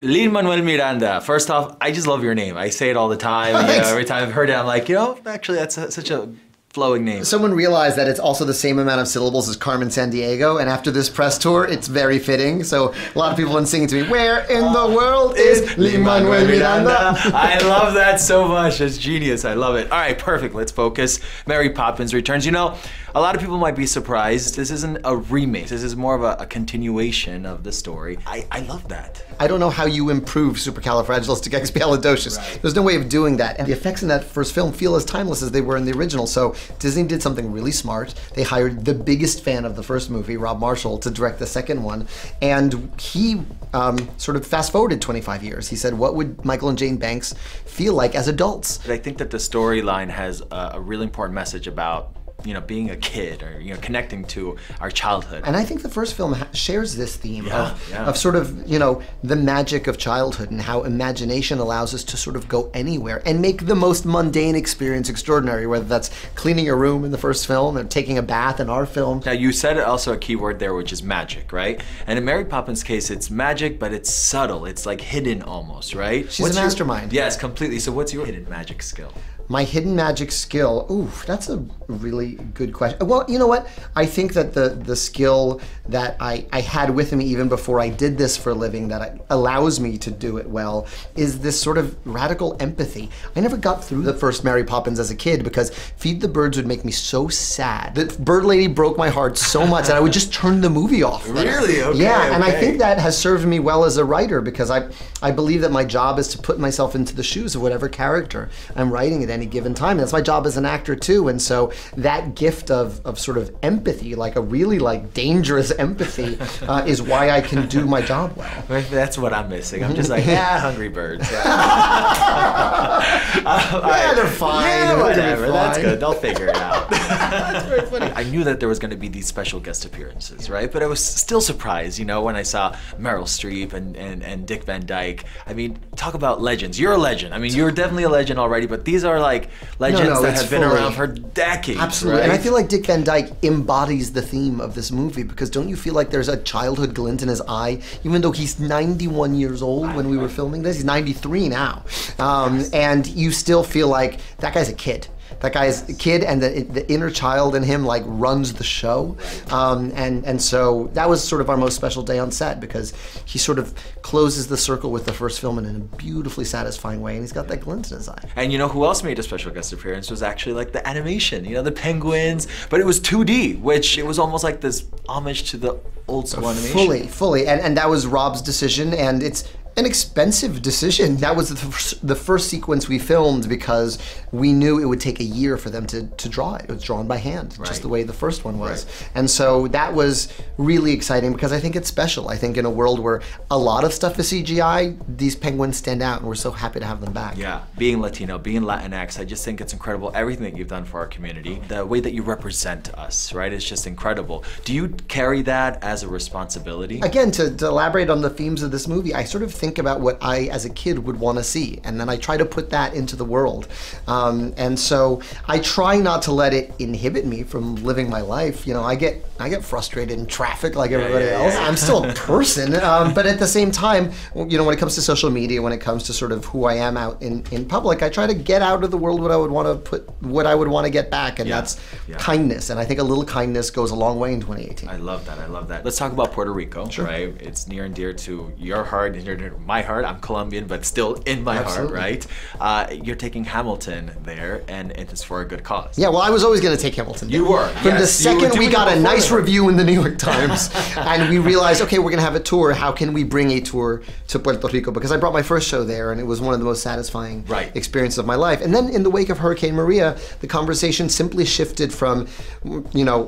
Lin-Manuel Miranda. First off, I just love your name. I say it all the time. Every time I've heard it, I'm like, actually, that's such a flowing name. Someone realized that it's also the same amount of syllables as Carmen Sandiego, and after this press tour, it's very fitting. So a lot of people have been singing to me, where in the world is Lin-Manuel Miranda? I love that so much. It's genius. I love it. All right, perfect. Let's focus. Mary Poppins Returns. A lot of people might be surprised. This isn't a remake. This is more of a continuation of the story. I love that. I don't know how you improve supercalifragilisticexpialidocious. Right. There's no way of doing that. And the effects in that first film feel as timeless as they were in the original. So Disney did something really smart. They hired the biggest fan of the first movie, Rob Marshall, to direct the second one. And he sort of fast forwarded 25 years. He said, what would Michael and Jane Banks feel like as adults? But I think that the storyline has a really important message about being a kid or, connecting to our childhood. And I think the first film shares this theme of sort of, the magic of childhood and how imagination allows us to sort of go anywhere and make the most mundane experience extraordinary, whether that's cleaning your room in the first film or taking a bath in our film. Now, you said also a key word there, which is magic, right? And in Mary Poppins' case, it's magic, but it's subtle. It's like hidden almost, right? She's a mastermind. Yes, completely. So what's your hidden magic skill? My hidden magic skill, ooh, that's a really good question. Well, you know what? I think that the skill that I had with me even before I did this for a living that allows me to do it well is this sort of radical empathy. I never got through the first Mary Poppins as a kid because Feed the Birds would make me so sad. The bird lady broke my heart so much that I would just turn the movie off. Really? Okay. Yeah, and I think that has served me well as a writer because I believe that my job is to put myself into the shoes of whatever character I'm writing at any given time. That's my job as an actor too, and so that gift of sort of empathy, like a really dangerous empathy, is why I can do my job well. That's what I'm missing. I'm just like, hungry birds. Yeah, they're fine. Yeah, whatever. That's good. They'll figure it out. That's very funny. I knew that there was going to be these special guest appearances, right? But I was still surprised, when I saw Meryl Streep and Dick Van Dyke. I mean, talk about legends. You're a legend. I mean, you're definitely a legend already, but these are like legends that have been around for decades. Absolutely. Right? And I feel like Dick Van Dyke embodies the theme of this movie because don't you feel like there's a childhood glint in his eye, even though he's 91 years old when we were filming this? He's 93 now. And you still feel like that guy's a kid. That guy's a kid, and the inner child in him runs the show, and so that was sort of our most special day on set because he sort of closes the circle with the first film in a beautifully satisfying way, and he's got that glint in his eye. And who else made a special guest appearance was actually the animation, the penguins, but it was 2D, which it was almost like this homage to the old school animation. Fully, and that was Rob's decision, and it's an expensive decision. That was the first sequence we filmed because we knew it would take a year for them to draw it. It was drawn by hand, just the way the first one was. Right. And so that was really exciting because I think it's special. I think in a world where a lot of stuff is CGI, these penguins stand out and we're so happy to have them back. Yeah, being Latino, being Latinx, I just think it's incredible. Everything that you've done for our community, the way that you represent us, right? It's just incredible. Do you carry that as a responsibility? Again, to elaborate on the themes of this movie, I sort of think about what I, as a kid, would want to see, and then I try to put that into the world. And so I try not to let it inhibit me from living my life. I get frustrated in traffic like everybody else. I'm still a person, but at the same time, when it comes to social media, when it comes to sort of who I am out in public, I try to get out of the world what I would want to get back, and that's kindness. And I think a little kindness goes a long way in 2018. I love that. I love that. Let's talk about Puerto Rico, right? It's near and dear to your heart and near to my heart. I'm Colombian, but still in my heart, right? You're taking Hamilton there, and it's for a good cause. Yeah, well, I was always going to take Hamilton. You were. From the second we got a nice review in the New York Times, and we realized, okay, we're going to have a tour. How can we bring a tour to Puerto Rico? Because I brought my first show there, and it was one of the most satisfying experiences of my life. And then in the wake of Hurricane Maria, the conversation simply shifted from,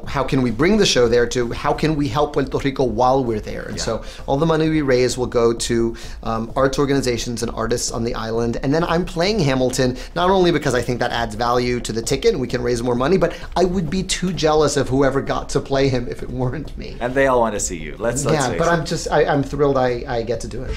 how can we bring the show there to how can we help Puerto Rico while we're there? And so all the money we raise will go to arts organizations and artists on the island. And then I'm playing Hamilton, not only because I think that adds value to the ticket and we can raise more money, but I would be too jealous of whoever got to play him if it weren't me. And they all want to see you. Let's but I'm thrilled I get to do it.